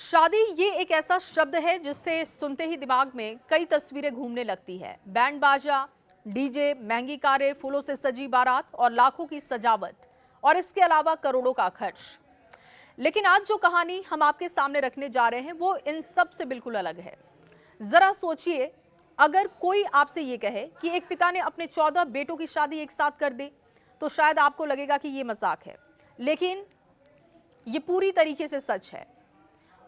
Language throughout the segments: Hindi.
शादी ये एक ऐसा शब्द है जिससे सुनते ही दिमाग में कई तस्वीरें घूमने लगती है। बैंड बाजा, डीजे, महंगी कारें, फूलों से सजी बारात और लाखों की सजावट और इसके अलावा करोड़ों का खर्च। लेकिन आज जो कहानी हम आपके सामने रखने जा रहे हैं वो इन सब से बिल्कुल अलग है। जरा सोचिए, अगर कोई आपसे ये कहे कि एक पिता ने अपने 14 बेटों की शादी एक साथ कर दी तो शायद आपको लगेगा कि ये मजाक है, लेकिन ये पूरी तरीके से सच है।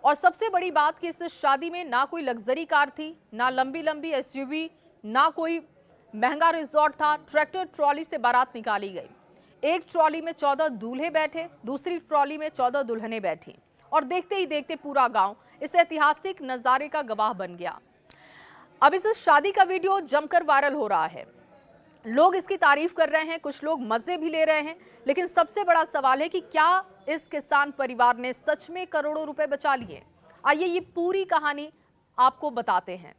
और सबसे बड़ी बात कि इस शादी में ना कोई लग्जरी कार थी, ना लंबी लंबी एसयूवी, ना कोई महंगा रिजॉर्ट था। ट्रैक्टर ट्रॉली से बारात निकाली गई। एक ट्रॉली में 14 दूल्हे बैठे, दूसरी ट्रॉली में 14 दुल्हनें बैठी और देखते ही देखते पूरा गांव इस ऐतिहासिक नजारे का गवाह बन गया। अब इस शादी का वीडियो जमकर वायरल हो रहा है। लोग इसकी तारीफ कर रहे हैं, कुछ लोग मजे भी ले रहे हैं, लेकिन सबसे बड़ा सवाल है कि क्या इस किसान परिवार ने सच में करोड़ों रुपए बचा लिए? आइए ये पूरी कहानी आपको बताते हैं।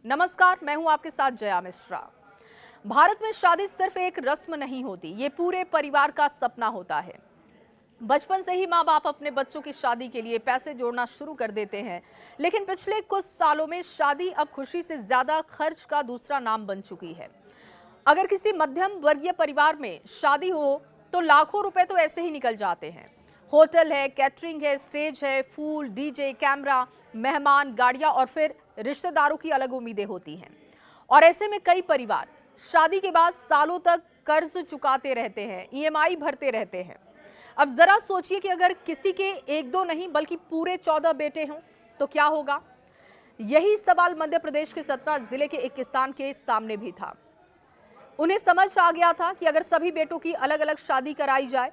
नमस्कार, मैं हूं आपके साथ जया मिश्रा। भारत में शादी सिर्फ एक रस्म नहीं होती, ये पूरे परिवार का सपना होता है। बचपन से ही माँ बाप अपने बच्चों की शादी के लिए पैसे जोड़ना शुरू कर देते हैं, लेकिन पिछले कुछ सालों में शादी अब खुशी से ज्यादा खर्च का दूसरा नाम बन चुकी है। अगर किसी मध्यम वर्गीय परिवार में शादी हो तो लाखों रुपए तो ऐसे ही निकल जाते हैं। होटल है, कैटरिंग है, स्टेज है, फूल, डीजे, कैमरा, मेहमान, गाड़ियां और फिर रिश्तेदारों की अलग उम्मीदें होती हैं। और ऐसे में कई परिवार शादी के बाद सालों तक कर्ज चुकाते रहते हैं, ईएमआई भरते रहते हैं। अब जरा सोचिए कि अगर किसी के एक दो नहीं बल्कि पूरे 14 बेटे हों तो क्या होगा। यही सवाल मध्य प्रदेश के सतना जिले के एक किसान के सामने भी था। उन्हें समझ आ गया था कि अगर सभी बेटों की अलग अलग शादी कराई जाए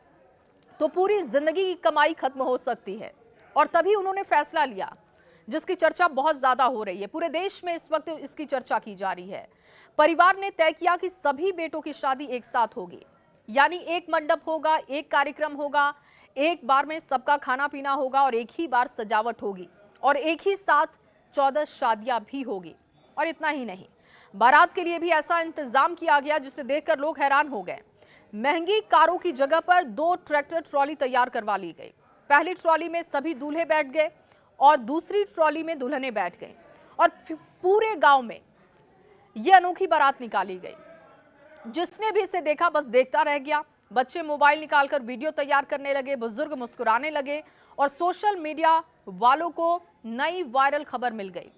तो पूरी जिंदगी की कमाई खत्म हो सकती है। और तभी उन्होंने फैसला लिया जिसकी चर्चा बहुत ज्यादा हो रही है। पूरे देश में इस वक्त इसकी चर्चा की जा रही है। परिवार ने तय किया कि सभी बेटों की शादी एक साथ होगी, यानी एक मंडप होगा, एक कार्यक्रम होगा, एक बार में सबका खाना पीना होगा और एक ही बार सजावट होगी और एक ही साथ 14 शादियां भी होगी। और इतना ही नहीं, बारात के लिए भी ऐसा इंतजाम किया गया जिसे देखकर लोग हैरान हो गए। महंगी कारों की जगह पर 2 ट्रैक्टर ट्रॉली तैयार करवा ली गई। पहली ट्रॉली में सभी दूल्हे बैठ गए और दूसरी ट्रॉली में दुल्हनें बैठ गई और पूरे गांव में यह अनोखी बारात निकाली गई। जिसने भी इसे देखा बस देखता रह गया। बच्चे मोबाइल निकालकर वीडियो तैयार करने लगे, बुजुर्ग मुस्कुराने लगे और सोशल मीडिया वालों को नई वायरल खबर मिल गई।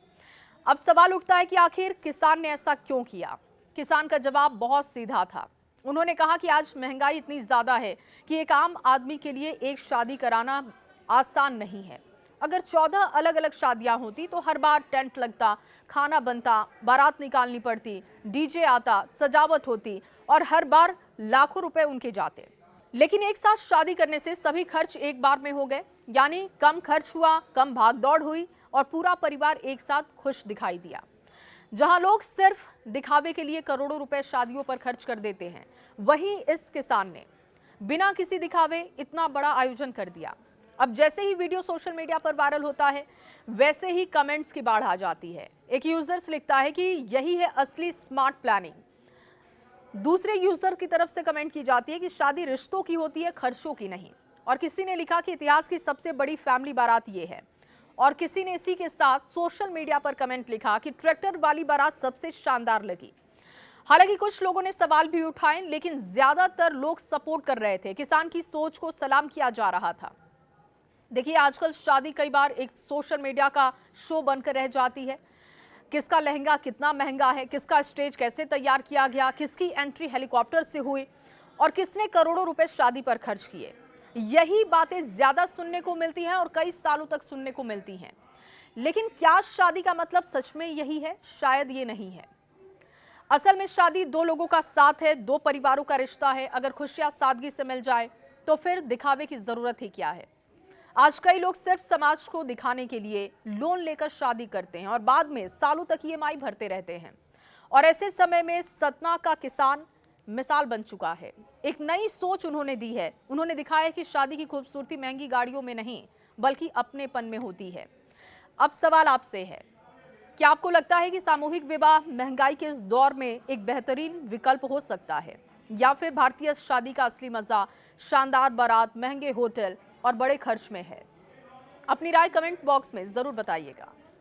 अब सवाल उठता है कि आखिर किसान ने ऐसा क्यों किया। किसान का जवाब बहुत सीधा था। उन्होंने कहा कि आज महंगाई इतनी ज्यादा है कि एक आम आदमी के लिए एक शादी कराना आसान नहीं है। अगर 14 अलग अलग शादियां होती तो हर बार टेंट लगता, खाना बनता, बारात निकालनी पड़ती, डीजे आता, सजावट होती और हर बार लाखों रुपए उनके जाते। लेकिन एक साथ शादी करने से सभी खर्च एक बार में हो गए, यानी कम खर्च हुआ, कम भागदौड़ हुई और पूरा परिवार एक साथ खुश दिखाई दिया। जहां लोग सिर्फ दिखावे के लिए करोड़ों रुपए शादियों पर खर्च कर देते हैं, वहीं इस किसान ने बिना किसी दिखावे इतना बड़ा आयोजन कर दिया। अब जैसे ही वीडियो सोशल मीडिया पर वायरल होता है वैसे ही कमेंट्स की बाढ़ आ जाती है। एक यूजर्स लिखता है कि यही है असली स्मार्ट प्लानिंग। दूसरे यूजर की तरफ से कमेंट की जाती है कि शादी रिश्तों की होती है, खर्चों की नहीं। और किसी ने लिखा कि इतिहास की सबसे बड़ी फैमिली बारात ये है। और किसी ने इसी के साथ सोशल मीडिया पर कमेंट लिखा कि ट्रैक्टर वाली बारात सबसे शानदार लगी। हालांकि कुछ लोगों ने सवाल भी उठाए, लेकिन ज्यादातर लोग सपोर्ट कर रहे थे। किसान की सोच को सलाम किया जा रहा था। देखिए, आजकल शादी कई बार एक सोशल मीडिया का शो बनकर रह जाती है। किसका लहंगा कितना महंगा है, किसका स्टेज कैसे तैयार किया गया, किसकी एंट्री हेलीकॉप्टर से हुई और किसने करोड़ों रुपए शादी पर खर्च किए। यही बातें ज्यादा सुनने को मिलती हैं और कई सालों तक सुनने को मिलती हैं। लेकिन क्या शादी का मतलब सच में यही है? शायद ये नहीं है। असल में शादी दो लोगों का साथ है, दो परिवारों का रिश्ता है। अगर खुशियां सादगी से मिल जाए तो फिर दिखावे की जरूरत ही क्या है। आज कई लोग सिर्फ समाज को दिखाने के लिए लोन लेकर शादी करते हैं और बाद में सालों तक ईएमआई भरते रहते हैं। और ऐसे समय में सतना का किसान मिसाल बन चुका है। एक नई सोच उन्होंने दी है। उन्होंने दिखाया कि शादी की खूबसूरती महंगी गाड़ियों में नहीं बल्कि अपनेपन में होती है। अब सवाल आपसे है, क्या आपको लगता है कि सामूहिक विवाह महंगाई के इस दौर में एक बेहतरीन विकल्प हो सकता है, या फिर भारतीय शादी का असली मजा शानदार बारात, महंगे होटल और बड़े खर्च में है? अपनी राय कमेंट बॉक्स में जरूर बताइएगा।